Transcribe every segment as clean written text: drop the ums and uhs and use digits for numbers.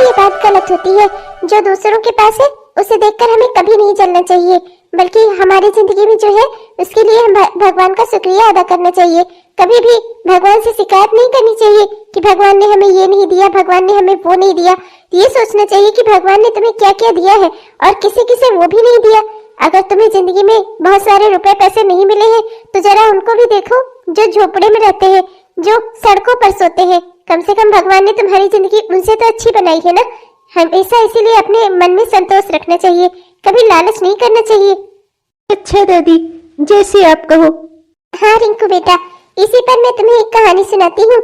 ये बात गलत होती है। जो दूसरों के पास है उसे देखकर हमें कभी नहीं जलना चाहिए, बल्कि हमारी जिंदगी में जो है उसके लिए हम भगवान का शुक्रिया अदा करना चाहिए। कभी भी भगवान से शिकायत नहीं करनी चाहिए कि भगवान ने हमें ये नहीं दिया, भगवान ने हमें वो नहीं दिया। ये सोचना चाहिए कि भगवान ने तुम्हें क्या क्या दिया है और किसी किसी वो भी नहीं दिया। अगर तुम्हें जिंदगी में बहुत सारे रुपए पैसे नहीं मिले हैं तो जरा उनको भी देखो जो झोपड़े में रहते हैं, जो सड़कों पर सोते हैं। कम से कम भगवान ने तुम्हारी जिंदगी उनसे तो अच्छी बनाई है ना। हमेशा इसीलिए अपने मन में संतोष रखना चाहिए, कभी लालच नहीं करना चाहिए। अच्छा दादी, जैसे आप कहो। हाँ रिंकू बेटा, इसी पर मैं तुम्हें एक कहानी सुनाती हूँ।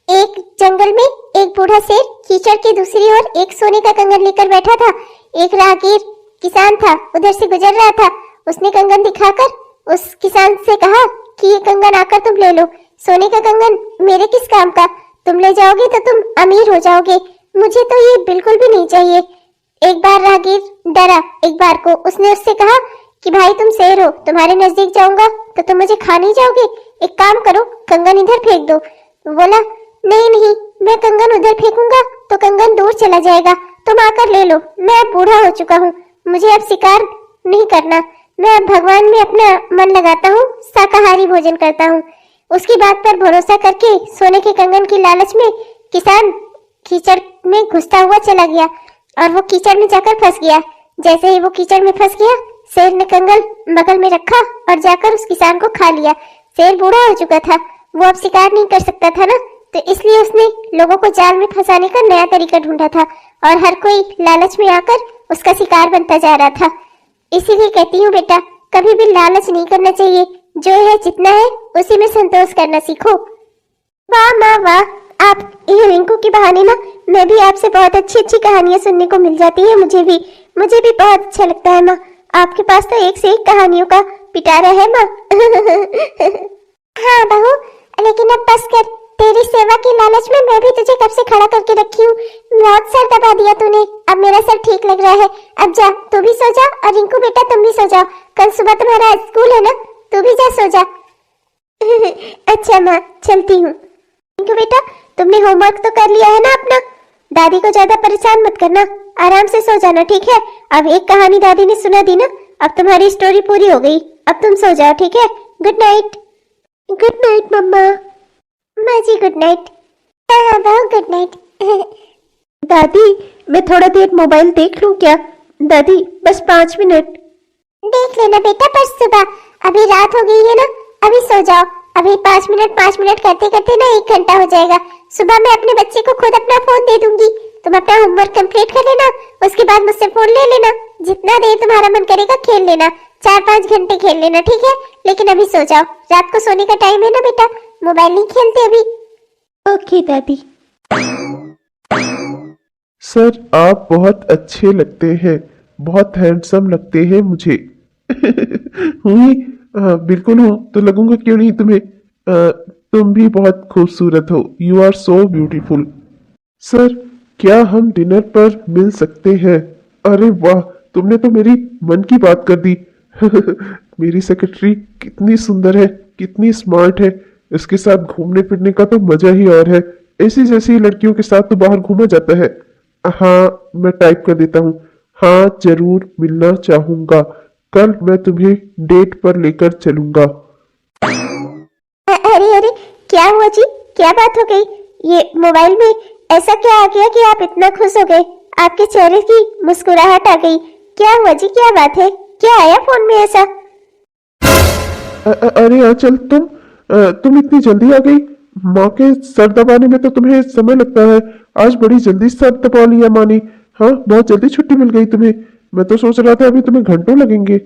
एक जंगल में एक बूढ़ा शेर कीचड़ की दूसरी ओर एक सोने का कंगन लेकर बैठा था। एक राहगीर किसान था, उधर से गुजर रहा था। उसने कंगन दिखाकर उस किसान से कहा कि ये कंगन आकर तुम ले लो। सोने का कंगन मेरे किस काम का, तुम ले जाओगे तो तुम अमीर हो जाओगे, मुझे तो ये बिल्कुल भी नहीं चाहिए। एक बार राहगीर डरा, एक बार को उसने उससे कहा कि भाई तुम शेर हो, तुम्हारे नजदीक जाऊंगा तो तुम मुझे खा नहीं जाओगे, एक काम करो कंगन इधर फेंक दो। बोला नहीं नहीं, मैं कंगन उधर फेंकूंगा तो कंगन दूर चला जाएगा, तुम आकर ले लो। मैं अब बूढ़ा हो चुका हूँ, मुझे अब शिकार नहीं करना, मैं अब भगवान में अपना मन लगाता हूँ, शाकाहारी भोजन करता हूँ। उसकी बात पर भरोसा करके सोने के कंगन की लालच में किसान कीचड़ में घुसता हुआ चला गया और वो कीचड़ में जाकर फंस गया। जैसे ही वो कीचड़ में फंस गया, शेर ने कंगन बगल में रखा और जाकर उस किसान को खा लिया। शेर बूढ़ा हो चुका था, वो अब शिकार नहीं कर सकता था ना, तो इसलिए उसने लोगों को जाल में फंसाने का नया तरीका ढूंढा था और हर कोई लालच में आकर उसका शिकार बनता जा रहा था। इसीलिए कहती हूँ बेटा, कभी भी लालच नहीं करना चाहिए, जो है जितना है उसी में संतोष करना सीखो। वाह माँ वाह, आप ये रिंकू के बहाने ना मैं भी आपसे बहुत अच्छी अच्छी कहानियां सुनने को मिल जाती है। मुझे भी बहुत अच्छा लगता है माँ, आपके पास तो एक से एक कहानियों का पिटारा है माँ। हाँ बहू, लेकिन अब बस कर, तेरी सेवा की लालच में मैं भी तुझे कब से खड़ा करके रखी हूँ। बहुत सर दबा दिया तूने, अब मेरा सर ठीक लग रहा है। अब जा, तू भी सो जा और रिंकू बेटा तुम भी सो जाओ, कल सुबह तुम्हारा स्कूल है ना, तू भी जा सो जा। अच्छा माँ, चलती हूँ। रिंकू बेटा, तुमने होमवर्क तो कर लिया है ना अपना, दादी को ज्यादा परेशान मत करना, आराम से सो जाना, ठीक है। अब एक कहानी दादी ने सुना दी ना, अब तुम्हारी स्टोरी पूरी हो गई, अब तुम सो जाओ, ठीक है। Good night. गुड नाइट मम्मा। माँ जी गुड नाइट। हाँ बहू गुड नाइट। दादी, मैं थोड़ा देर मोबाइल देख लूं क्या? दादी बस 5 मिनट। देख लेना बेटा, पर सुबह, अभी रात हो गई है ना, अभी सो जाओ। अभी 5 मिनट करते करते ना 1 घंटा हो जाएगा। सुबह मैं अपने बच्चे को खुद अपना फोन दे दूंगी, तुम अपना होमवर्क कंप्लीट कर लेना, उसके बाद मुझसे फोन ले लेना, जितना देर तुम्हारा मन करेगा खेल लेना, 4-5 घंटे खेल लेना, ठीक है। लेकिन अभी सो जाओ, रात को सोने का टाइम है ना बेटा, मोबाइल नहीं खेलते अभी। ओके दादी। सर आप बहुत अच्छे लगते हैं, बहुत हैंडसम लगते हैं मुझे। हुई? बिल्कुल हूँ, तो लगूंगा क्यों नहीं तुम्हें। तुम भी बहुत खूबसूरत हो, you are so beautiful. Sir क्या हम डिनर पर मिल सकते हैं? अरे वाह, तुमने तो मेरी मन की बात कर दी। मेरी सेक्रेटरी कितनी सुंदर है, कितनी स्मार्ट है, इसके साथ घूमने फिरने का तो मजा ही और है। ऐसी जैसी लड़कियों के साथ तो बाहर घूमा जाता है। हाँ मैं टाइप कर देता हूँ, हाँ जरूर मिलना चाहूंगा, कल मैं तुम्हें डेट पर लेकर चलूंगा। अरे अरे क्या हुआ जी, क्या बात हो गई? ये मोबाइल में ऐसा क्या आ गया कि आप इतना खुश हो गए, आपके चेहरे की मुस्कुराहट आ गई? क्या हुआ जी, क्या बात है, क्या आया फोन में ऐसा? अरे आंचल, तुम इतनी जल्दी आ गई? माँ के सर दबाने में तो तुम्हें समय लगता है, आज बड़ी जल्दी सर दबा लिया माँ ने। हाँ बहुत जल्दी छुट्टी मिल गई तुम्हें, मैं तो सोच रहा था अभी तुम्हें घंटों लगेंगे।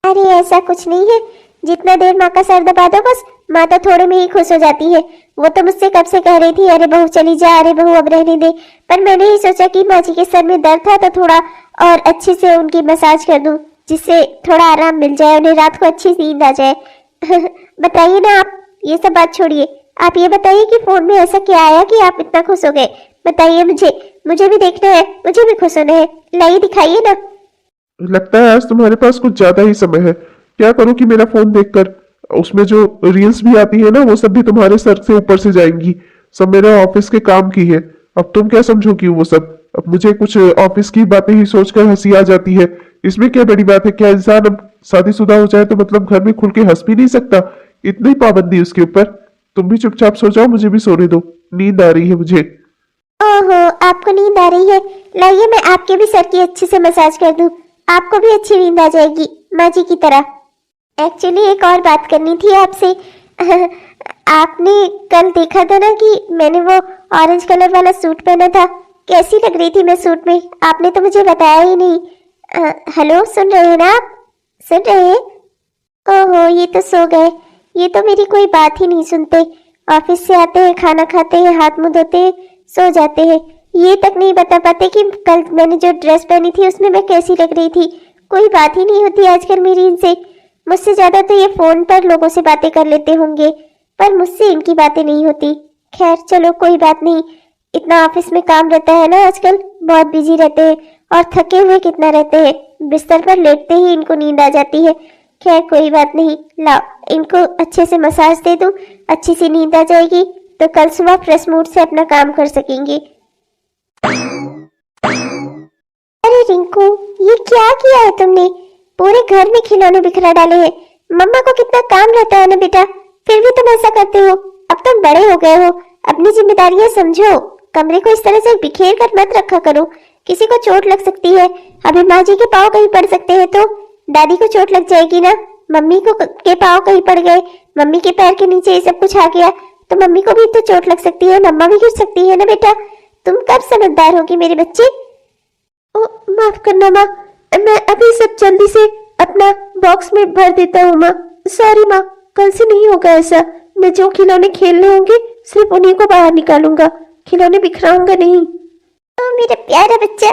अरे ऐसा कुछ नहीं है, जितना देर माँ का सर दबा दो बस, माँ तो थोड़े में ही खुश हो जाती है। वो तो मुझसे कब से कह रही थी अरे बहू चली जा, अरे बहू अब रहने दे, पर मैंने ही सोचा कि माँ जी के सर में दर्द था तो थोड़ा और अच्छे से उनकी मसाज कर दूं, जिससे थोड़ा आराम मिल जाए, उन्हें रात को अच्छी नींद आ जाए। बताइए ना आप, ये सब बात छोड़िए, आप ये बताइए कि फोन में ऐसा क्या आया कि आप इतना खुश हो गए? बताइए मुझे भी देखना है, मुझे भी खुश होना है, लाइए दिखाइए ना। लगता है आज तुम्हारे पास कुछ ज्यादा ही समय है। क्या करूं कि मेरा फोन देखकर उसमें जो रील्स भी आती है ना, वो सब भी तुम्हारे सर से ऊपर से जाएंगी, सब मेरे ऑफिस के काम की है। अब तुम क्या समझो कि वो सब अब मुझे कुछ ऑफिस की बातें ही सोचकर हंसी आ जाती है। इसमें क्या बड़ी बात है? क्या इंसान अब शादीशुदा हो जाए तो मतलब घर में खुल के हंस भी नहीं सकता? इतनी पाबंदी उसके ऊपर। तुम भी चुपचाप सो जाओ, मुझे भी सोने दो, नींद आ रही है मुझे। ओहो, आपको नींद आ रही है? लाइए मैं आपके भी सर की अच्छे से मसाज कर दूं, आपको भी अच्छी नींद आ जाएगी माँ जी की तरह। एक्चुअली एक और बात करनी थी आपसे। आपने कल देखा था ना कि मैंने वो ऑरेंज कलर वाला सूट पहना था, कैसी लग रही थी मैं सूट में? आपने तो मुझे बताया ही नहीं। हेलो, सुन रहे हैं ना आप? सुन रहे हैं? ओहो, ये तो सो गए। ये तो मेरी कोई बात ही नहीं सुनते। ऑफिस से आते हैं, खाना खाते हैं, हाथ मुंह धोते हैं, सो जाते हैं। ये तक नहीं बता पाते कि कल मैंने जो ड्रेस पहनी थी उसमें मैं कैसी लग रही थी। कोई बात ही नहीं होती आजकल मेरी इनसे। मुझसे ज्यादा तो ये फोन पर लोगों से बातें कर लेते होंगे, पर मुझसे इनकी बातें नहीं होती। खैर चलो, कोई बात नहीं। इतना ऑफिस में काम रहता है ना आजकल, बहुत बिजी रहते हैं और थके हुए कितना रहते हैं। बिस्तर पर लेटते ही इनको नींद आ जाती है। खैर कोई बात नहीं, लाओ इनको अच्छे से मसाज दे दूं, अच्छी सी नींद आ जाएगी तो कल सुबह फ्रेश मूड से अपना काम कर सकेंगे। अरे रिंकू, ये क्या किया है तुमने? पूरे घर में खिलौने बिखरा डाले हैं। मम्मा को कितना काम रहता है ना बेटा, फिर भी तुम ऐसा करते हो। अब तुम बड़े हो गए हो, अपनी जिम्मेदारियां समझो। कमरे को इस तरह से बिखेर कर मत रखा करो, किसी को चोट लग सकती है। अभी माँ जी के पाँव कहीं पड़ सकते हैं तो दादी को चोट लग जाएगी ना। मम्मी को के पाँव कहीं पड़ गए, मम्मी के पैर के नीचे ये सब कुछ आ गया तो मम्मी को भी तो चोट लग सकती है, मम्मा भी गिर सकती है ना बेटा। तुम कब समझदार होगी मेरे बच्चे? ओ, माफ करना माँ, मैं अभी सब जल्दी से अपना बॉक्स में भर देता हूँ माँ। सॉरी माँ, कल से नहीं होगा ऐसा। मैं जो खिलौने खेलने होंगे सिर्फ उन्हीं को बाहर निकालूंगा, खिलौने बिखराऊंगा नहीं। ओ मेरा प्यारा बच्चा,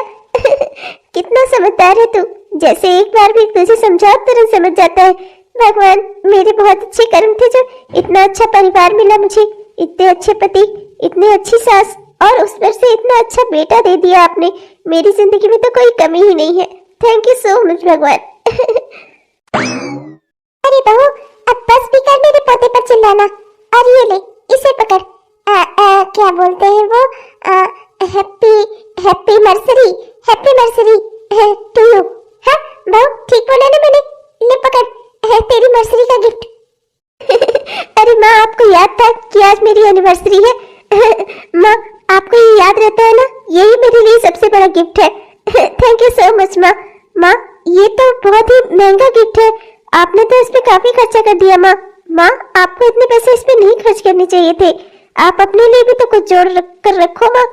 कितना समझदार है तू। जैसे एक बार भी तुझे समझाओ तुरंत समझ जाता है। भगवान, मेरे बहुत अच्छे कर्म थे जो इतना अच्छा परिवार मिला मुझे, इतने अच्छे पति, इतनी अच्छी सास और उस पर से इतना अच्छा बेटा दे दिया आपने। मेरी जिंदगी में तो कोई कमी ही नहीं है। थैंक यू सो मच भगवान। अरे बहू, अब बस भी कर मेरे पोते पर चिल्लाना। और ये ले, इसे पकड़। क्या बोलते हैं वो? Happy nursery to you. हाँ बहू, ठीक बोला ना मैंने? ले पकड़, तेरी नर्सरी का गिफ्ट। अरे माँ, आपको याद था कि आज मेरी एनिवर्सरी है? माँ, आपको ये याद रहता है ना, यही मेरे लिए सबसे बड़ा गिफ्ट है। थैंक यू सो मच माँ। माँ, ये तो बहुत ही महंगा गिफ्ट है, आपने तो इस पे काफी खर्चा कर दिया माँ। माँ, आपको इतने पैसे इस पे नहीं खर्च करने चाहिए थे। आप अपने लिए भी तो कुछ जोड़ कर रखो माँ।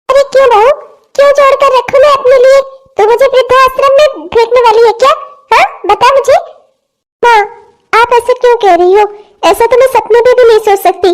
अरे क्यों बहू, क्यों जोड़ कर रखूं मैं अपने लिए? तो मुझे वृद्धाश्रम में फेंकने वाली है क्या? हाँ बता मुझे। माँ, आप ऐसे क्यों कह रही हो? ऐसा तो मैं सपने में भी नहीं सोच सकती।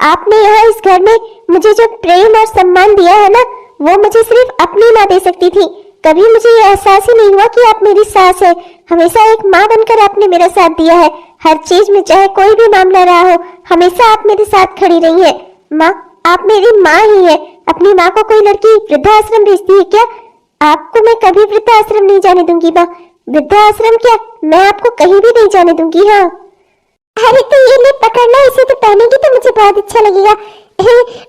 आपने यहाँ इस घर में मुझे जो प्रेम और सम्मान दिया है ना, वो मुझे सिर्फ अपनी माँ दे सकती थी। कभी मुझे ये एहसास ही नहीं हुआ कि आप मेरी सास है। हमेशा एक माँ बनकर आपने मेरा साथ दिया है। हर चीज में, चाहे कोई भी मामला रहा हो, हमेशा आप मेरे साथ खड़ी रही है। माँ, आप मेरी माँ ही है। अपनी माँ को कोई लड़की वृद्धाश्रम भेजती है क्या? आपको मैं कभी वृद्धाश्रम नहीं जाने दूंगी माँ। वृद्धाश्रम क्या, मैं आपको कहीं भी नहीं जाने दूंगी। हाँ अरे तो ये ले पकड़ना, इसे तो पहनेगी तो मुझे बहुत अच्छा लगेगा।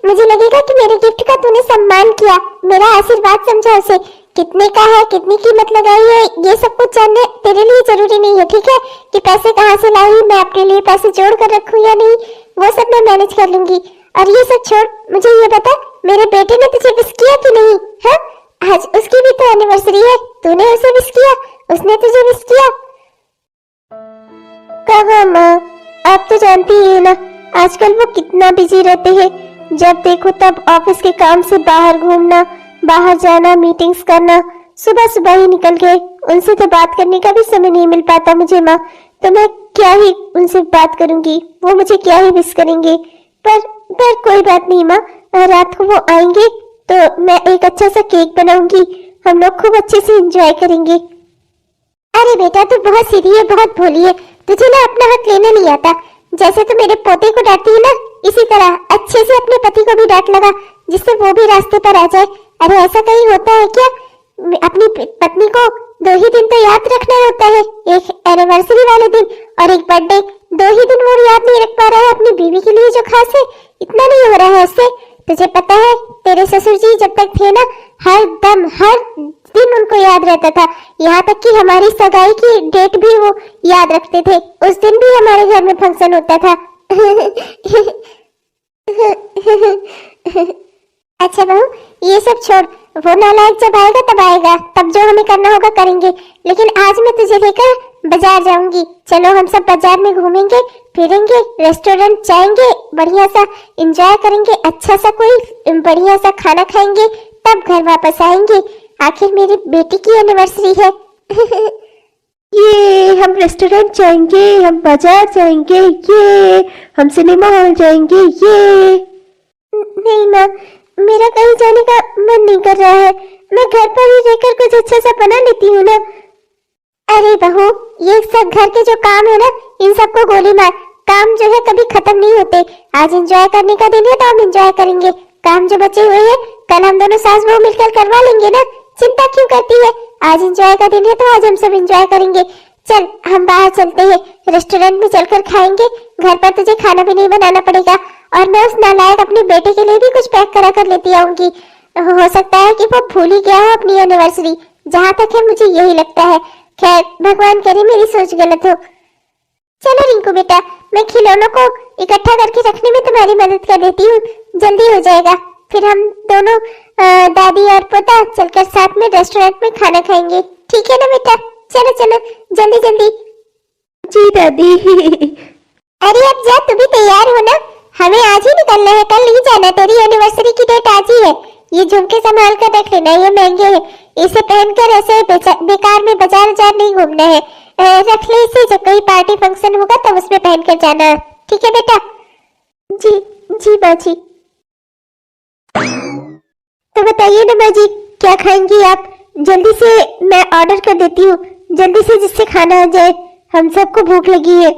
मुझे लगेगा कि मेरे गिफ्ट का तूने सम्मान किया, मेरा आशीर्वाद समझा उसे। कितने का है, कितनी कीमत लगाई है, ये सब कुछ जानने तेरे लिए जरूरी नहीं है, ठीक है? कि पैसे कहाँ से लाई, मैं अपने लिए पैसे जोड़ कर रखूं या नहीं, वो सब मैं मैनेज कर लूंगी। और ये सब छोड़, मुझे ये बता, मेरे बेटे ने तुझे विश किया कि नहीं? हाँ, आज उसकी भी तो एनिवर्सरी है, तूने उसे विश किया? उसने तुझे विश किया? कहाँ माँ, आप तो जानती ही है ना, आजकल वो कितना बिजी रहते हैं। जब देखो तब ऑफिस के काम से बाहर घूमना, बाहर जाना, मीटिंग्स करना, सुबह सुबह ही निकल गए। उनसे तो बात करने का भी समय नहीं मिल पाता मुझे माँ। तो मैं क्या ही उनसे बात करूंगी, वो मुझे क्या ही विश करेंगे। पर कोई बात नहीं माँ, रात को वो आएंगे तो मैं एक अच्छा सा केक बनाऊंगी, हम लोग खूब अच्छे से एंजॉय करेंगे। अरे बेटा, तू बहुत सीधी है, बहुत भोली है, तुझे ना अपना हक लेना नहीं आता। जैसे तू मेरे पोते को डांटती है ना, इसी तरह अच्छे से अपने पति को भी डांट लगा, जिससे वो भी रास्ते पर आ जाए। अरे ऐसा कहीं होता है क्या? अपनी पत्नी को 2 ही दिन तो याद रखना होता है, एक एनिवर्सरी वाले दिन और एक बर्थडे। 2 ही दिन वो याद नहीं रख पा रहा है अपनी बीवी के लिए जो खास है, इतना नहीं हो रहा है उससे। तुझे पता है, तेरे ससुर जी जब तक थे ना, हर हर दिन उनको याद रहता था, यहाँ तक कि हमारी सगाई की डेट भी वो याद रखते थे। उस दिन भी हमारे घर में फंक्शन होता था। अच्छा बहू, ये सब छोड़, वो नालायक जब आएगा तब आएगा, तब जो हमें करना होगा करेंगे। लेकिन आज मैं तुझे लेकर बाजार जाऊंगी। चलो हम सब बाजार में घूमेंगे फिरेंगे, रेस्टोरेंट जाएंगे, बढ़िया सा एंजॉय करेंगे, अच्छा सा कोई बढ़िया सा खाना खाएंगे, तब घर वापस आएंगे। आखिर मेरी बेटी की एनिवर्सरी है। ये हम रेस्टोरेंट जाएंगे, हम बाजार जाएंगे, ये हम सिनेमा हॉल जाएंगे, ये नहीं माँ, मेरा कहीं जाने का मन नहीं कर रहा है। मैं घर पर ही रहकर कुछ अच्छा सा बना लेती हूँ ना। अरे बहू, ये सब घर के जो काम है ना, इन सबको गोली मार। काम जो है कभी खत्म नहीं होते। आज एंजॉय करने का दिन है तो हम एंजॉय करेंगे। काम जो बचे हुए हैं कल हम दोनों सास बहू मिलकर करवा लेंगे ना। चिंता क्यों करती है? आज एंजॉय का दिन है तो आज हम सब एंजॉय करेंगे। चल हम बाहर चलते हैं, रेस्टोरेंट में चलकर खाएंगे। घर पर तुझे खाना भी नहीं बनाना पड़ेगा। और मैं उस नालायक अपने बेटे के लिए भी कुछ पैक करा कर लेती आऊंगी। हो सकता है कि वो भूल ही गया हो अपनी एनिवर्सरी। जहाँ तक है मुझे यही लगता है। खैर भगवान करे मेरी सोच गलत हो। चलो रिंकू बेटा, मैं खिलौनों को इकट्ठा करके रखने में तुम्हारी मदद कर देती हूँ, जल्दी हो जाएगा। फिर हम दोनों दादी और पोता चलकर साथ में रेस्टोरेंट में खाना खाएंगे। ठीक है ना बेटा? चलो चलो जल्दी जल्दी। जी दादी। अरे अब जा, तू भी तैयार हो ना? हमें आज ही निकलना है, कल नहीं जाना। तेरी एनिवर्सरी की डेट आज ही है। ये झुमके संभाल कर रख लेना, ये महंगे हैं। इसे पहनकर ऐसे बेकार में बाजार बाजार नहीं घूमना है। रख ले इसे, जब कोई पार्टी फंक्शन होगा तब उसमें पहनकर जाना। ठीक है बेटा? जी जी माँ जी। तो बताइए ना माँ जी, क्या खाएंगी आप? जल्दी से मैं ऑर्डर कर देती हूँ, जल्दी से, जिससे खाना आ जाए। हम सबको भूख लगी है।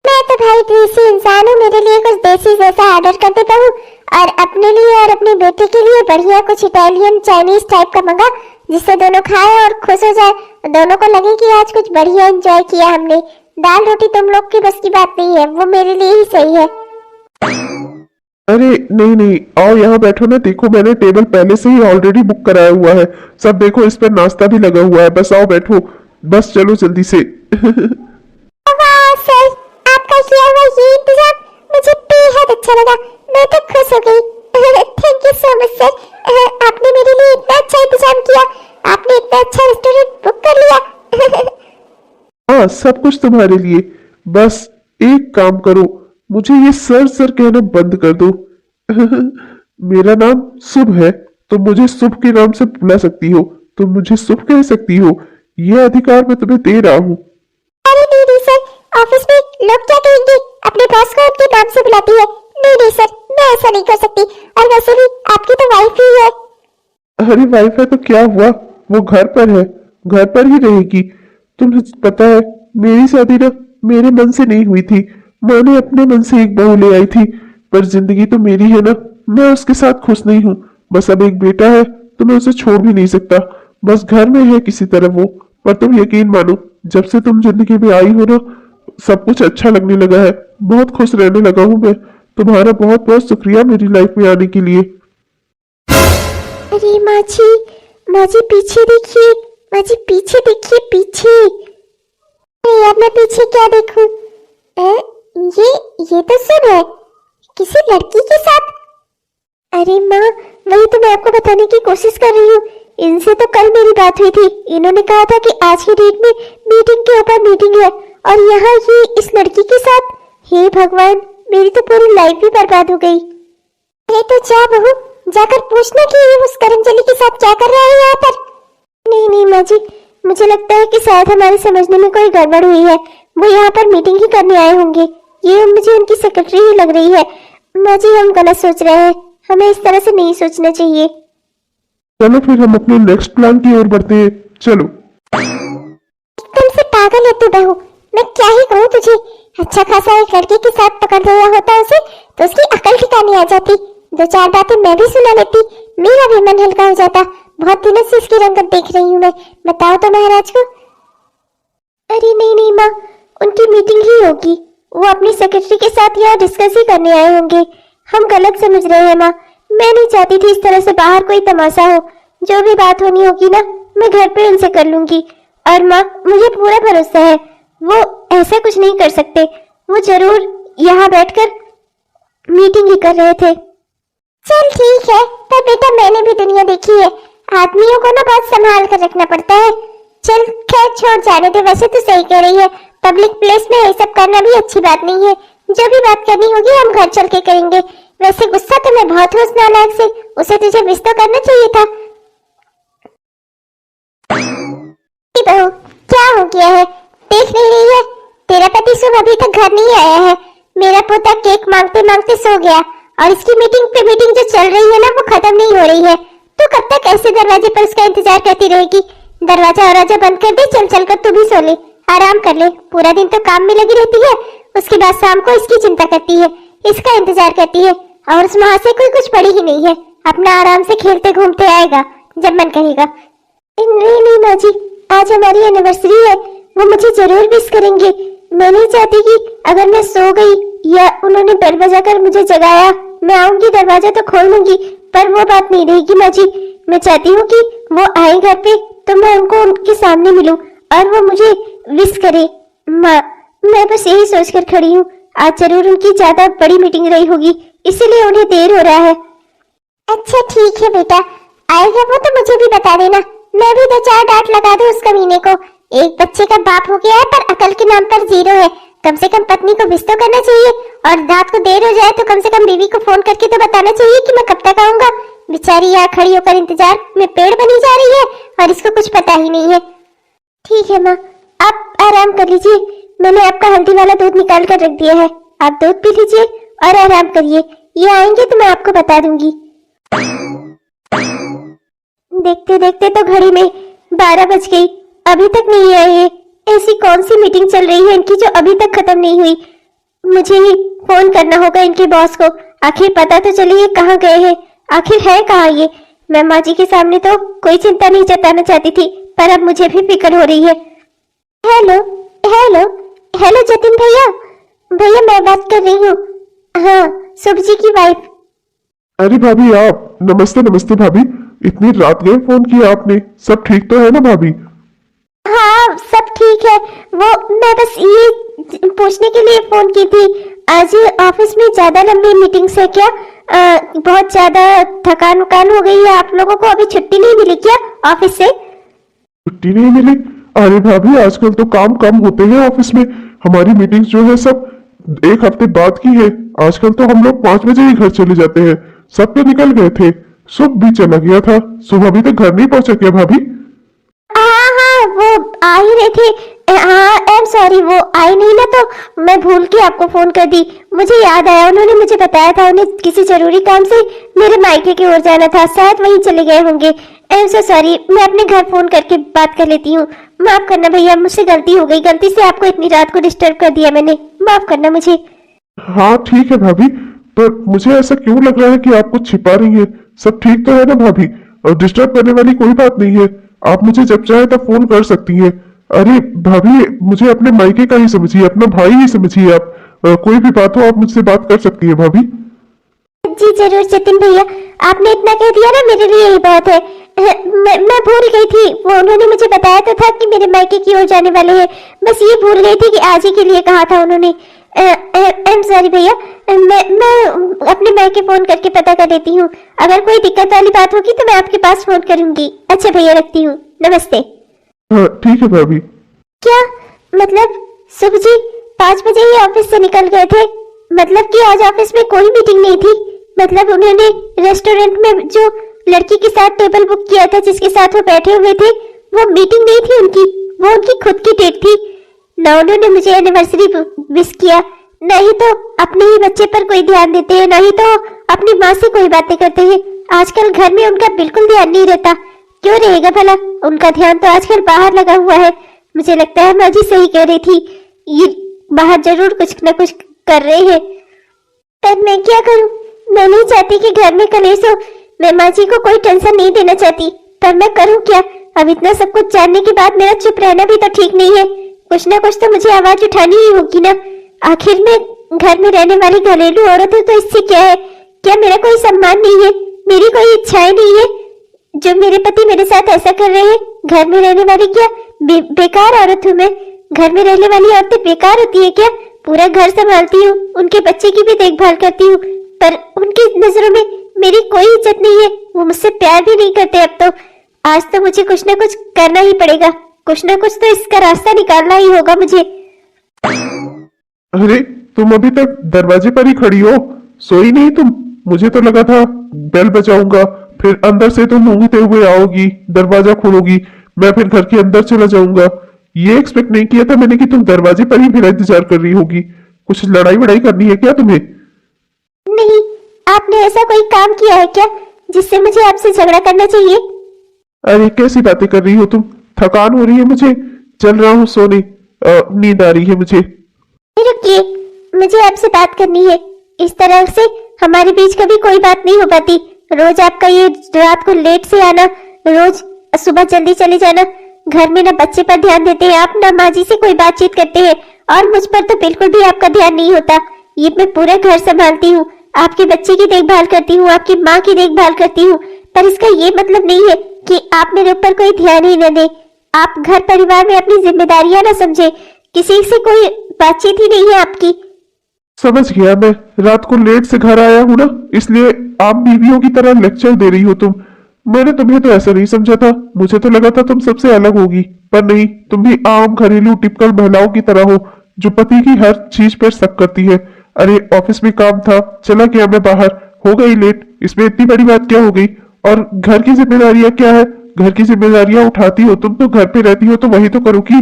मैं तो भाई देसी इंसान हूँ, मेरे लिए कुछ देसी जैसा ऑर्डर कर देता हूँ। और अपने लिए और अपने बेटे के लिए बढ़िया कुछ इटालियन चाइनीज टाइप का मंगा, जिससे दोनों खाए और खुश हो जाए। दोनों को लगे कि आज कुछ बढ़िया एंजॉय किया हमने। दाल रोटी तुम लोग की बस की बात नहीं है, वो मेरे लिए ही सही है। अरे नहीं नहीं, आओ यहाँ बैठो ना। देखो मैंने टेबल पहले से ही ऑलरेडी बुक कराया हुआ है। सब देखो, इस पर नाश्ता भी लगा हुआ है। बस आओ बैठो, बस चलो जल्दी से। वाह सर, आपका किया हुआ ये इंतजाम मुझे बेहद अच्छा लगा। मैं तो खुश हो गई। Thank you so much sir. आपने मेरे लिए इतना अच्छा इंतजाम किया। आपने इतना अच्छा रेस्टोरेंट बुक कर लिया। हाँ, सब कुछ तुम्हारे लिए। बस एक काम करो, मुझे ये सर सर कहना बंद कर दो। मेरा नाम शुभ है, तुम मुझे शुभ के नाम से बुला सकती हो, तुम मुझे शुभ कह सकती हो। ये अधिकार मैं तुम्हें दे रहा हूँ। अरे नहीं नहीं सर, ऑफिस में लोग क्या कहेंगे? अपने बॉस को उनके नाम से बुलाती है। नहीं नहीं सर, मैं ऐसा नहीं कर सकती। और वैसे भी आपकी तो वाइफ ही है। अरे वाइफ है तो क्या हुआ, वो घर पर है, घर पर ही रहेगी। तुम्हें पता है मेरी शादी ना मेरे मन से नहीं हुई थी, माँ ने अपने मन से एक बहू ले आई थी। पर जिंदगी तो मेरी है ना, मैं उसके साथ खुश नहीं हूँ। बस अब एक बेटा है तो मैं उसे छोड़ भी नहीं सकता। बस घर में है किसी तरह वो। पर तुम यकीन मानो, जब से तुम जिंदगी में आई हो ना, सब कुछ अच्छा लगने लगा है। बहुत खुश रहने लगा हूँ मैं। तुम्हारा बहुत बहुत शुक्रिया मेरी लाइफ में आने के लिए। अरे माँ जी पीछे देखिए। माँ जी पीछे देखिए, पीछे। अरे यार मैं पीछे क्या देखूं? ये तो सुन है, किसी लड़की के साथ। अरे माँ, वही तो मैं आपको बताने की कोशिश कर रही हूँ। इनसे तो कल मेरी बात हुई थी। इन्होंने कहा था कि आज की डेट में मीटिंग के ऊपर मीटिंग है, और यहाँ ये इस लड़की के साथ। हे भगवान, मेरी तो पूरी लाइफ भी बर्बाद हो गई। अरे तो जा बहू, जाकर पूछना कि ये उस करमजली के साथ क्या कर रहा है यहाँ पर। नहीं नहीं माँ जी, मुझे लगता है कि शायद हमारे समझने में कोई गड़बड़ हुई है। वो यहाँ पर मीटिंग ही करने आए होंगे। ये मुझे उनकी सेक्रेटरी ही लग रही है। माँ जी हम गलत सोच रहे हैं, हमें इस तरह से नहीं सोचना चाहिए। चलो फिर हम अपने नेक्स्ट प्लान की ओर बढ़ते हैं। चलो। एकदम से पागल है तू बहू, मैं क्या ही कहूँ तुझे। अच्छा खासा एक लड़के के साथ पकड़ लिया होता उसे, तो उसकी अकल ठिकाने आ जाती। दो चार बातें मैं भी सुना लेती, मेरा भी मन हल्का हो जाता। बहुत दिनों से इसकी रंगत देख रही हूँ मैं। बताओ तो महाराज को। अरे नहीं नहीं माँ, उनकी मीटिंग ही होगी। वो अपनी सेक्रेटरी के साथ यहाँ डिस्कस ही करने आए होंगे। हम गलत समझ रहे हैं माँ। मैं नहीं चाहती थी इस तरह से बाहर कोई तमाशा हो। जो भी बात होनी होगी ना मैं घर पे उनसे कर लूंगी। और माँ मुझे पूरा भरोसा है वो ऐसा कुछ नहीं कर सकते, वो जरूर यहाँ बैठकर मीटिंग ही कर रहे थे। चल ठीक है, पर बेटा मैंने भी दुनिया देखी है, आदमियों को ना बहुत संभाल कर रखना पड़ता है। चल खैर छोड़ जाने दे, वैसे तो सही कह रही है, पब्लिक प्लेस में ये सब करना भी अच्छी बात नहीं है। जो भी बात करनी होगी हम घर चल के करेंगे। वैसे गुस्सा तो मैं बहुत हूँ उस नालायक से, उसे तुझे मिस तो करना चाहिए था। बहू क्या हो गया है, देख नहीं रही है तेरा पति सुबह अभी तक घर नहीं आया है। मेरा पोता केक मांगते मांगते सो गया और इसकी मीटिंग पे मीटिंग जो चल रही है ना वो खत्म नहीं हो रही है। तो कब तक ऐसे दरवाजे पर उसका इंतजार करती रहेगी? दरवाजा वरवाजा बंद कर दे, चल चल कर तू भी सो ले, आराम कर ले। पूरा दिन तो काम में लगी रहती है, उसके बाद शाम को इसकी चिंता करती है, इसका इंतजार करती है, और उस माँ से कोई कुछ पड़ी ही नहीं है। अपना आराम से खेलते घूमते आएगा जब मन करेगा। नहीं नहीं माँ जी, आज हमारी एनिवर्सरी है, वो मुझे जरूर मिस करेंगे। मैं नहीं चाहती कि अगर मैं सो गई या उन्होंने बेल बजाकर मुझे जगाया, मैं आऊंगी दरवाजा तो खोल लूंगी, पर वो बात नहीं रहेगी माँ जी। मैं चाहती हूँ कि वो आए घर पे तो मैं उनको उनके सामने मिलूं और वो मुझे विश करे। माँ मैं बस यही सोचकर खड़ी हूँ, आज जरूर उनकी ज्यादा बड़ी मीटिंग रही होगी, इसीलिए उन्हें देर हो रहा है। अच्छा ठीक है बेटा, आएगा वो तो मुझे भी बता देना, मैं भी 2-4 डांट लगा दूं उस कमीने को। एक बच्चे का बाप हो गया है पर अकल के नाम पर 0 है। कम से कम पत्नी को विश तो करना चाहिए, और रात को देर हो जाए तो कम से कम बीवी को फोन करके तो बताना चाहिए कि मैं कब तक आऊंगा। बेचारी यहाँ खड़ी होकर इंतजार में पेड़ बनी जा रही है और इसको कुछ पता ही नहीं है। ठीक है माँ, आप आराम कर लीजिए, मैंने आपका हल्दी वाला दूध निकाल कर रख दिया है, आप दूध पी लीजिए और आराम करिए। ये आएंगे तो मैं आपको बता दूंगी। देखते देखते तो घड़ी में 12 बज गई, अभी तक नहीं आए हैं। ऐसी कौन सी मीटिंग चल रही है इनकी जो अभी तक खत्म नहीं हुई? मुझे ही फोन करना होगा इनके बॉस को, आखिर पता तो चलिए कहाँ गए हैं, आखिर है कहाँ ये। मैं माँ जी के सामने तो कोई चिंता नहीं जताना चाहती थी, पर अब मुझे भी फिक्र हो रही है। हेलो हेलो हेलो जतिन भैया, भैया मैं बात कर रही हूँ, हाँ शुभ जी की वाइफ। अरे भाभी आप, नमस्ते नमस्ते भाभी, इतनी रात गए फोन किया आपने, सब ठीक तो है ना भाभी? हाँ सब ठीक है, वो मैं बस ये पूछने के लिए फोन की थी, आज ऑफिस में ज्यादा लंबी मीटिंग्स है क्या? बहुत ज्यादा थकान वकान हो गई है आप लोगों को, अभी छुट्टी नहीं मिली क्या ऑफिस से? छुट्टी नहीं मिली? अरे भाभी आजकल तो काम कम होते हैं ऑफिस में, हमारी मीटिंग्स जो है सब 1 हफ्ते बाद की है। आजकल तो हम लोग 5 बजे ही घर चले जाते हैं, सब तो निकल गए थे, सुबह भी चला गया था, सुबह अभी तक घर नहीं पहुंचा क्या भाभी? हाँ हाँ वो आ ही रहे थे, हाँ आई एम सॉरी, वो आई नहीं ना तो मैं भूल के आपको फोन कर दी। मुझे याद आया, उन्होंने मुझे बताया था उन्हें किसी जरूरी काम से मेरे मायके की ओर जाना था, शायद वहीं चले गए होंगे। आई एम सो सॉरी, मैं अपने घर फोन करके बात कर लेती हूँ। माफ करना भैया, मुझसे गलती हो गई, गलती से आपको इतनी रात को डिस्टर्ब कर दिया मैंने, माफ करना मुझे। हाँ ठीक है भाभी, पर मुझे ऐसा क्यों लग रहा है कि आप कुछ छिपा रही है? सब ठीक तो है ना भाभी? और डिस्टर्ब करने वाली कोई बात नहीं है, आप मुझे जब चाहे तब फोन कर सकती हैं। अरे भाभी मुझे अपने मायके का ही समझिए, अपना भाई ही समझिए आप, कोई भी बात हो आप मुझसे बात कर सकती है भाभी। जी जरूर जतिन भैया, आपने इतना कह दिया ना मेरे लिए यही बहुत है। मैं भूल गई थी, वो उन्होंने मुझे बताया तो था कि मेरे मायके की ओर जाने वाले हैं, बस ये भूल गई थी कि आज ही के लिए कहा था उन्होंने। आई एम सॉरी भैया, मैं अपने मायके फोन करके पता कर लेती हूँ, अगर कोई दिक्कत वाली बात होगी तो मैं आपके पास फोन करूंगी। अच्छा भैया रखती हूँ, नमस्ते। हाँ ठीक है भाभी। क्या मतलब सुबह जी 5 बजे ही ऑफिस से निकल गए थे? मतलब कि आज ऑफिस में कोई मीटिंग नहीं थी? मतलब उन्होंने रेस्टोरेंट में जो लड़की के साथ टेबल बुक किया था जिसके साथ वो बैठे हुए थे, वो मीटिंग नहीं थी उनकी, वो उनकी खुद की डेट थी ना। उन्होंने मुझे एनिवर्सरी विश किया, नहीं तो अपने ही बच्चे पर कोई ध्यान देते हैं, नहीं तो अपनी माँ से कोई बातें करते हैं। आजकल घर में उनका बिल्कुल ध्यान नहीं रहता, क्यों रहेगा भला? उनका ध्यान तो आजकल बाहर लगा हुआ है। मुझे लगता है माँ जी सही कह रही थी, ये बाहर जरूर कुछ न कुछ कर रहे हैं, पर मैं क्या करूं? मैं नहीं चाहती कि घर में कलेश हो, मैं माँ जी को कोई टेंशन नहीं देना चाहती, पर मैं करूं क्या? अब इतना सब कुछ जानने के बाद मेरा चुप रहना भी तो ठीक नहीं है, कुछ ना कुछ तो मुझे आवाज उठानी ही होगी ना। आखिर में घर में रहने वाली घरेलू औरत हूं, तो इससे क्या है? क्या मेरा कोई सम्मान नहीं है? मेरी कोई इच्छाएं नहीं है? जो मेरे पति मेरे साथ ऐसा कर रहे हैं। घर में रहने वाली क्या बेकार औरत हूँ मैं? घर में रहने वाली औरतें बेकार होती है क्या? पूरा घर संभालती हूँ, उनके बच्चे की भी देखभाल करती हूँ, पर उनकी नजरों में मेरी कोई इज्जत नहीं है। वो मुझसे प्यार भी नहीं करते अब तो। आज तो मुझे कुछ ना कुछ करना ही पड़ेगा, कुछ ना कुछ तो इसका रास्ता निकालना ही होगा मुझे। अरे तुम अभी तक दरवाजे पर ही खड़ी हो, सोई नहीं तुम? मुझे तो लगा था बेल बजाऊंगा, फिर अंदर से तुम ऊँघते हुए आओगी, दरवाजा खोलोगी, मैं फिर घर के अंदर चला जाऊंगा। ये एक्सपेक्ट नहीं किया था मैंने कि तुम दरवाजे पर ही मेरा इंतजार कर रही होगी। कुछ लड़ाई वड़ाई करनी है क्या तुम्हें? नहीं, आपने ऐसा कोई काम किया है क्या जिससे मुझे आपसे झगड़ा करना चाहिए? अरे कैसी बातें कर रही हो तुम? थकान हो रही है मुझे, चल रहा हूँ सोने, नींद आ रही है मुझे। रुकिए, मुझे आपसे बात करनी है। इस तरह से हमारे बीच कभी कोई बात नहीं हो पाती। रोज आपका ये रात को लेट से आना, रोज सुबह जल्दी चले जाना, घर में ना बच्चे पर ध्यान देते हैं आप, ना माँ जी से कोई बातचीत करते हैं, और मुझ पर तो बिल्कुल भी आपका ध्यान नहीं होता। ये मैं पूरा घर संभालती हूँ, आपके बच्चे की देखभाल करती हूँ, आपकी माँ की देखभाल करती हूँ, पर इसका ये मतलब नहीं है कि आप मेरे ऊपर कोई ध्यान ही न दें। आप घर परिवार में अपनी जिम्मेदारियां ना समझे, किसी से कोई बातचीत ही नहीं है आपकी। समझ गया मैं, रात को लेट से घर आया हूं ना, इसलिए आप बीवियों की तरह लेक्चर दे रही हो तुम। मैंने तुम्हें तो ऐसा नहीं समझा था, मुझे तो लगा था तुम सबसे अलग होगी, पर नहीं, तुम भी आम घरेलू टिपिकल महिलाओं की तरह हो जो पति की हर चीज पर शक करती है। अरे ऑफिस में काम था, चला गया मैं बाहर, हो गई लेट, इसमें इतनी बड़ी बात क्या हो गई? और घर की जिम्मेदारियां क्या है? घर की जिम्मेदारियां उठाती हो तुम, तो घर पे रहती हो तो वही तो करोगी,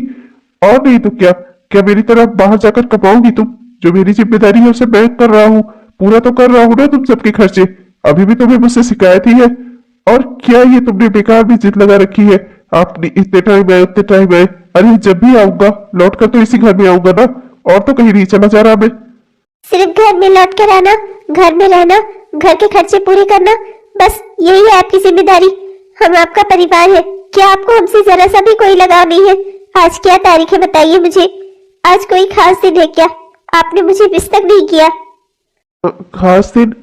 और नहीं तो क्या? क्या मेरी तरह बाहर जाकर कमाओगी तुम? जो मेरी जिम्मेदारी है उसे मैं कर रहा हूँ, पूरा तो कर रहा हूँ ना तुम सबके खर्चे। अभी भी तुम्हें मुझसे शिकायत ही है? और क्या ये तुमने बेकार भी जिद लगा रखी है, आपने इतने टाइम आए उतने टाइम आए? अरे जब भी आऊंगा लौट कर तो इसी घर में आऊंगा ना, और तो कहीं नहीं चला जा रहा मैं। सिर्फ घर में लौट कर आना, घर में रहना, घर के खर्चे पूरे करना, बस यही है आपकी जिम्मेदारी। हम आपका परिवार है, क्या आपको हमसे जरा सा भी कोई लगाव नहीं है? आज क्या तारीख है बताइए मुझे? आज कोई खास दिन है क्या? आपने मुझे विश तक नहीं किया। खास दिन?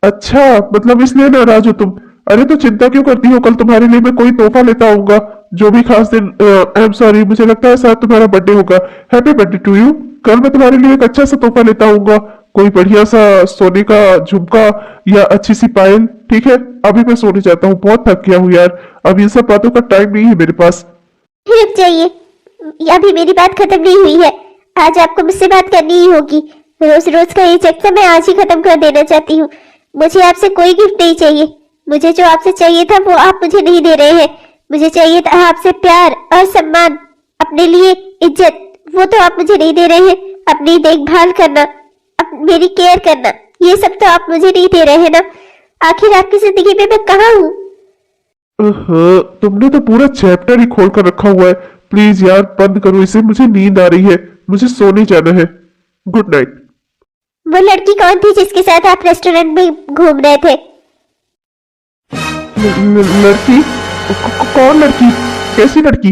अच्छा, मतलब इसलिए नाराज हो तुम? अरे तो चिंता क्यों करती हो, कल तुम्हारे लिए मैं कोई तोहफा लेता आऊंगा, जो भी खास दिन। आई एम सॉरी, मुझे लगता है शायद तुम्हारा बर्थडे होगा। Happy birthday to you. कल मैं तुम्हारे लिए एक अच्छा सा तोहफा लेता आऊंगा, कोई बढ़िया सा सोने का झुमका या अच्छी सी पायल, ठीक है? अभी मैं सोने जाता हूँ, बहुत थक गया हूँ यार, अब इन सब बातों का टाइम नहीं है मेरे पास। रुक जाइए, अभी मेरी बात खत्म नहीं हुई है। आज आपको मुझसे बात करनी ही होगी। रोज रोज का ये चक्कर मैं आज ही खत्म कर देना चाहती हूँ। मुझे आपसे कोई गिफ्ट नहीं चाहिए। मुझे जो आपसे चाहिए था वो आप मुझे नहीं दे रहे हैं। मुझे चाहिए था आपसे प्यार और सम्मान, अपने लिए इज्जत, वो तो आप मुझे नहीं दे रहे हैं। अपनी देखभाल करना, मेरी केयर करना, ये सब तो आप मुझे नहीं दे रहे हैं ना। आखिर आपकी जिंदगी में मैं कहाँ हूँ? तुमने तो पूरा चैप्टर ही खोल कर रखा हुआ है। प्लीज यार बंद करो इसे, मुझे नींद आ रही है, मुझे सोने जाना है। Good night. वो लड़की कौन थी जिसके साथ आप रेस्टोरेंट में घूम रहे थे? लड़की? कौन लड़की? कैसी लड़की?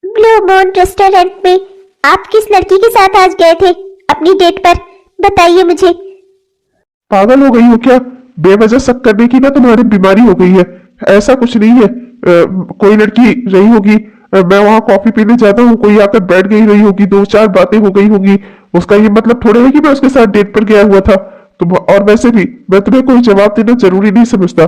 ब्लू मून रेस्टोरेंट में आप किस लड़की के साथ आज गए थे अपनी डेट पर? बताइए मुझे। पागल हो गई हो क्या? बेवजह शक करने की ना तुम्हारी बीमारी हो गई है। ऐसा कुछ नहीं है, कोई लड़की रही होगी, मैं वहां कॉफी पीने जाता हूँ, कोई आकर बैठ गई रही होगी, दो चार बातें हो गई होंगी, उसका ये मतलब थोड़ा है कि मैं उसके साथ डेट पर गया हुआ था। तुम, और वैसे भी मैं तुम्हें कोई जवाब देना जरूरी नहीं समझता।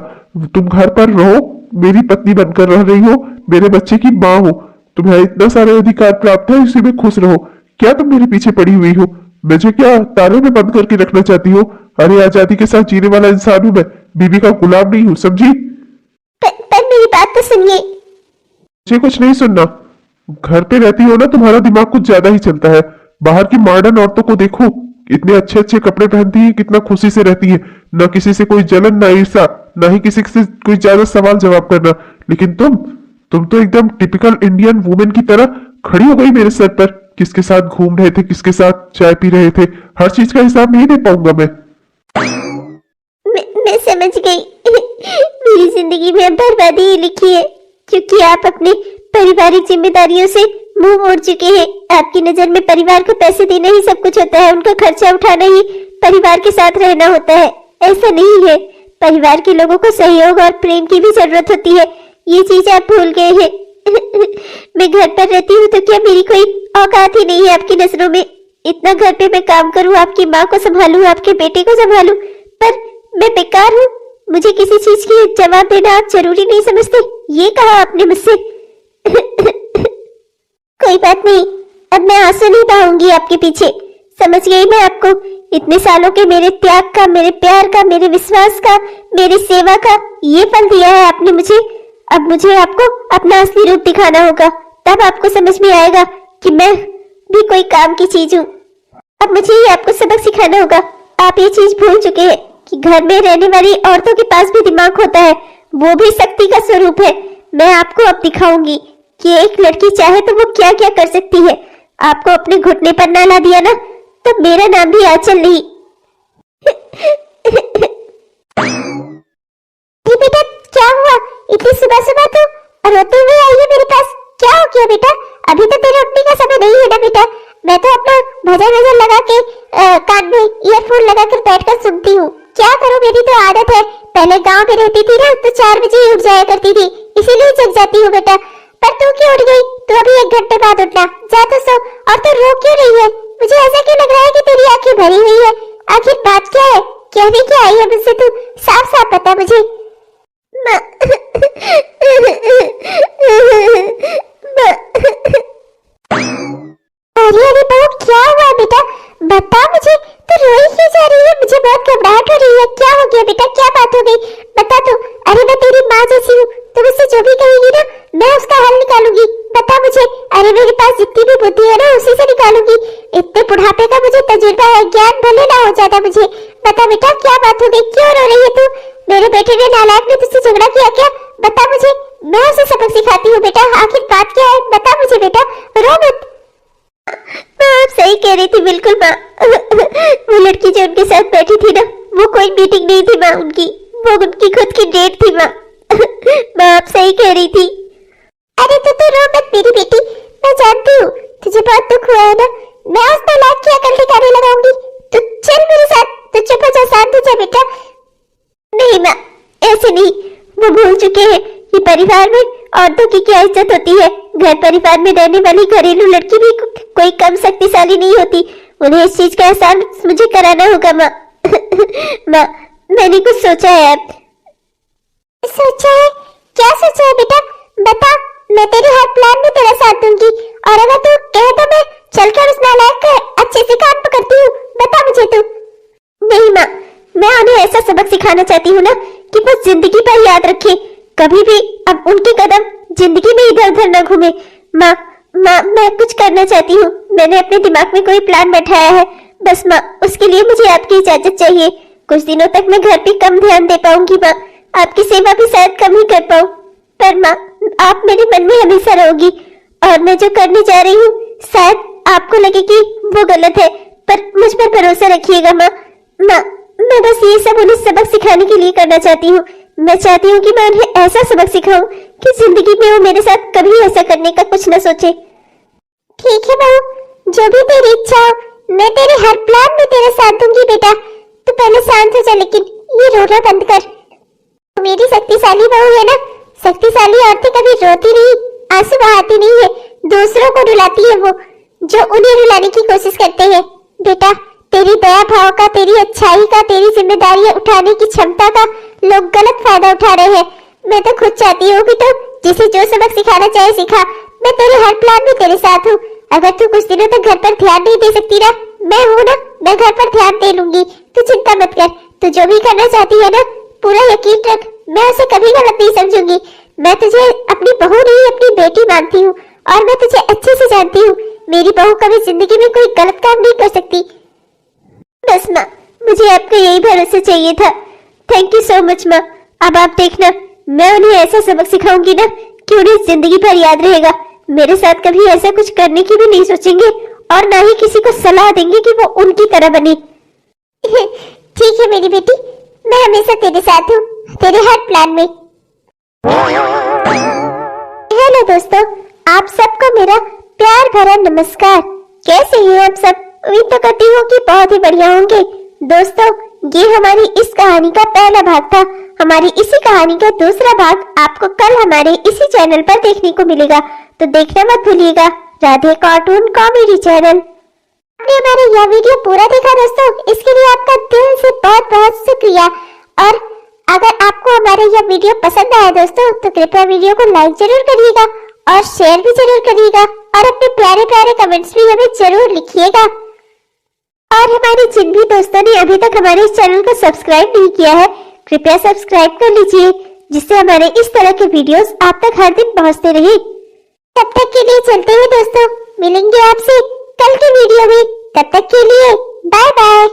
तुम घर पर रहो, मेरी पत्नी बनकर रह रही हो, मेरे बच्चे की माँ हो, तुम्हें इतना सारे अधिकार प्राप्त है, इसी में खुश रहो। क्या तुम मेरे पीछे पड़ी हुई हो? मुझे क्या ताले में बंद करके रखना चाहती हो? अरे आजादी के साथ जीने वाला इंसान हूं मैं, बीवी का गुलाम नहीं हूँ, समझी? पर मेरी बात तो सुनिए। मुझे कुछ नहीं सुनना। घर पे रहती हो ना, तुम्हारा दिमाग कुछ ज्यादा ही चलता है। बाहर की मॉडर्न औरतों को देखो, इतने अच्छे अच्छे कपड़े पहनती है, कितना खुशी से रहती है, ना किसी से कोई जलन, ना ईर्ष्या, ना ही किसी से कोई ज्यादा सवाल जवाब करना। लेकिन तुम तो एकदम टिपिकल इंडियन वुमेन की तरह खड़ी हो गई मेरे सर पर। किसके साथ घूम रहे थे, किसके साथ चाय पी रहे थे, हर चीज का हिसाब नहीं दे पाऊंगा मैं। मैं समझ गई। मेरी जिंदगी में अब बर्बादी ही लिखी है, क्योंकि आप अपने पारिवारिक जिम्मेदारियों से मुंह मोड़ चुके हैं। आपकी नजर में परिवार को पैसे देना ही सब कुछ होता है, उनका खर्चा उठाना ही परिवार के साथ रहना होता है। ऐसा नहीं है। परिवार के लोगों को सहयोग और प्रेम की भी जरूरत होती है, ये चीज आप भूल गए हैं। मैं घर पर रहती हूँ तो क्या मेरी कोई औकात ही नहीं है आपकी नजरों में? इतना घर पे मैं काम करूँ, आपकी माँ को संभालूं, आपके बेटे को संभालूं, पर मैं बेकार हूँ। मुझे किसी चीज की जवाब देना आप जरूरी नहीं समझते? ये कहा आपने मुझसे। कोई बात नहीं, अब मैं आंसू नहीं बहाऊंगी आपके पीछे। समझ गई मैं आपको। इतने सालों के मेरे त्याग का, मेरे प्यार का, मेरे विश्वास का, मेरी सेवा का ये फल दिया है आपने मुझे। अब मुझे आपको अपना असली रूप दिखाना होगा, तब आपको समझ में आएगा कि मैं भी कोई काम की चीज हूँ। अब मुझे ही आपको सबक सिखाना होगा। आप ये चीज भूल चुके हैं कि घर में रहने वाली औरतों के पास भी दिमाग होता है, वो भी शक्ति का स्वरूप है। मैं आपको अब दिखाऊंगी कि एक लड़की चाहे तो वो क्या क्या कर सकती है। आपको अपने घुटने पर ना ला दिया ना, तो मेरा नाम भी आंचल नहीं। ये बेटा क्या हुआ? इतनी सुबह सुबह तो रोते हुए आई है मेरे पास, क्या हो गया बेटा? अभी तो तेरे उठने का समय नहीं है ना बेटा। मैं तो अपना भजन वजन लगा के कान में ईयरफोन लगा कर बैठ कर सुनती हूँ। क्या करूँ, मेरी तो आदत है। पहले गांव में रहती थी ना तो 4 बजे ही उठ जाया करती थी, इसीलिए जग जाती हूँ बेटा। पर तू क्यों उठ गई? तू अभी 1 घंटे बाद उठना, जा तो सो। और तू रो क्यों रही है? मुझे ऐसा क्यों लग रहा है कि तेरी आंखें भरी हुई है? आखिर बात क्या है? कहने क्या आई है मुझसे? तू साफ साफ बता मुझे। अरे अरे बहू, क्या हुआ बेटा? बता मुझे, तू रोई क्यों जा रही है? मुझे बहुत घबराहट हो रही है। क्या हो गया बेटा? क्या बात हो गई? बता तू। अरे मैं तेरी माँ जैसी हूँ, तू मुझसे जो भी कहेगी ना मैं उसका हल निकालूंगी। बता मुझे। अरे मेरे पास जितनी भी बुद्धि है ना उसी से निकालूंगी। इतने बुढ़ापे का मुझे तजुर्बा है, ज्ञान भले ना हो जाता मुझे। बता बेटा क्या बात हो गई? क्यों रो रही है तू? मेरे बेटे ने, नालायक ने तुझसे झगड़ा किया क्या? बता मुझे, मैं उसे सबक सिखाती हूँ बेटा। आखिर बात क्या है? बता मुझे बेटा, रो मत। आप सही कह रही थी, बिल्कुल माँ। वो लड़की जो उनके साथ बैठी थी ना, वो कोई मीटिंग नहीं थी माँ उनकी, वो उनकी खुद की डेट थी माँ। माँ आप सही कह रही थी। अरे तू रो मत मेरी बेटी, मैं जानती हूँ तुझे बहुत दुख हुआ है ना। मैं उस नालायक की अकल ठिकाने लगाऊंगी। तू चल मेरे साथ, तू चुप हो जा, शांत हो जा बेटा। नहीं माँ, ऐसे नहीं। वो भूल चुके हैं कि परिवार में औरतों की क्या इज्जत होती है। घर परिवार में रहने वाली घरेलू लड़की भी कोई कम शक्तिशाली नहीं होती। उन्हें इस चीज का एहसास मुझे कराना होगा माँ। माँ मैंने कुछ सोचा है। अब सोचा है? क्या सोचा है बेटा? बता, मैं तेरे हर प्लान में तेरा साथ दूंगी। और अगर तू कहे तो मैं चलकर उस नालायक का अच्छे से कान पकड़ती हूँ। बता मुझे तू। नहीं माँ, मैं उन्हें ऐसा सबक सिखाना चाहती हूँ ना कि वो जिंदगी पर याद रखे, कभी भी अब उनके कदम जिंदगी में इधर उधर न घूमे। माँ मैं कुछ करना चाहती हूँ। मैंने अपने दिमाग में कोई प्लान बैठाया है, बस माँ उसके लिए मुझे आपकी इजाजत चाहिए। कुछ दिनों तक मैं घर पे कम ध्यान दे पाऊंगी माँ, आपकी सेवा भी शायद कम ही कर पाऊँ, पर माँ आप मेरे मन में हमेशा रहोगी। और मैं जो करने जा रही हूँ शायद आपको लगे कि वो गलत है, पर मुझ पर भरोसा रखिएगा माँ। मैं बस ये सब उन्हें सबक सिखाने के लिए करना चाहती हूँ। मैं चाहती हूँ कि मैं उन्हें ऐसा सबक सिखाऊं कि जिंदगी में वो मेरे साथ कभी ऐसा करने का कुछ न सोचे। ठीक है बहू, जो भी तेरी इच्छा हो, मैं तेरे हर प्लान में तेरा साथ दूंगी बेटा। तू पहले शांत हो जा, लेकिन ये रोना बंद कर। तू मेरी शक्तिशाली बहू है ना। शक्तिशाली औरतें कभी रोती नहीं, आंसू बहाती नहीं है, दूसरों को रुलाती है वो जो उन्हें रुलाने की कोशिश करते हैं। बेटा तेरी दया भाव का, तेरी अच्छाई का, तेरी जिम्मेदारियां उठाने की क्षमता का लोग गलत फायदा उठा रहे हैं। मैं तो खुद चाहती हूँ कि तू जिसे जो सबक सिखाना चाहे सिखा। मैं तेरे हर प्लान में तेरे साथ हूँ। अगर तू कुछ दिनों तक घर पर ध्यान नहीं दे सकती ना, मैं हूँ ना, मैं घर पर ध्यान दे लूंगी। तू चिंता मत कर। तू जो भी करना चाहती है ना, पूरा यकीन रख, मैं उसे कभी गलत नहीं समझूंगी। मैं तुझे अपनी बहू नहीं, अपनी बेटी मानती हूँ और मैं तुझे अच्छे से जानती हूँ। मेरी बहू कभी जिंदगी में कोई गलत काम नहीं कर सकती। बस माँ मुझे आपका यही भरोसा चाहिए था। थैंक यू सो मच माँ। अब आप देखना, मैं उन्हें ऐसा सबक सिखाऊंगी ना कि उन्हें जिंदगी भर याद रहेगा। मेरे साथ कभी ऐसा कुछ करने की भी नहीं सोचेंगे और ना ही किसी को सलाह देंगे कि वो उनकी तरह बने। ठीक है मेरी बेटी, मैं हमेशा तेरे साथ हूँ, तेरे हर प्लान में। हेलो दोस्तों, आप सबको मेरा प्यार भरा नमस्कार। कैसे हैं आप सब? उम्मीद तो करती हूँ कि बहुत ही बढ़िया होंगे। दोस्तों ये हमारी इस कहानी का पहला भाग था। हमारी इसी कहानी का दूसरा भाग आपको कल हमारे इसी चैनल पर देखने को मिलेगा, तो देखना मत भूलिएगा। Radhe cartoon comedy channel. आपने हमारा यह वीडियो पूरा देखा दोस्तों, इसके लिए आपका दिल से बहुत बहुत शुक्रिया। और अगर आपको हमारा यह वीडियो पसंद आया दोस्तों, तो कृपया वीडियो को लाइक जरूर करिएगा और शेयर भी जरूर करिएगा, और अपने प्यारे प्यारे कमेंट्स भी हमें जरूर लिखिएगा। और हमारे जिन भी दोस्तों ने अभी तक हमारे इस चैनल को सब्सक्राइब नहीं किया है, कृपया सब्सक्राइब कर लीजिए, जिससे हमारे इस तरह के वीडियोस आप तक हर दिन पहुंचते रहे। तब तक के लिए चलते हैं दोस्तों, मिलेंगे आपसे कल के वीडियो में। तब तक के लिए बाय बाय।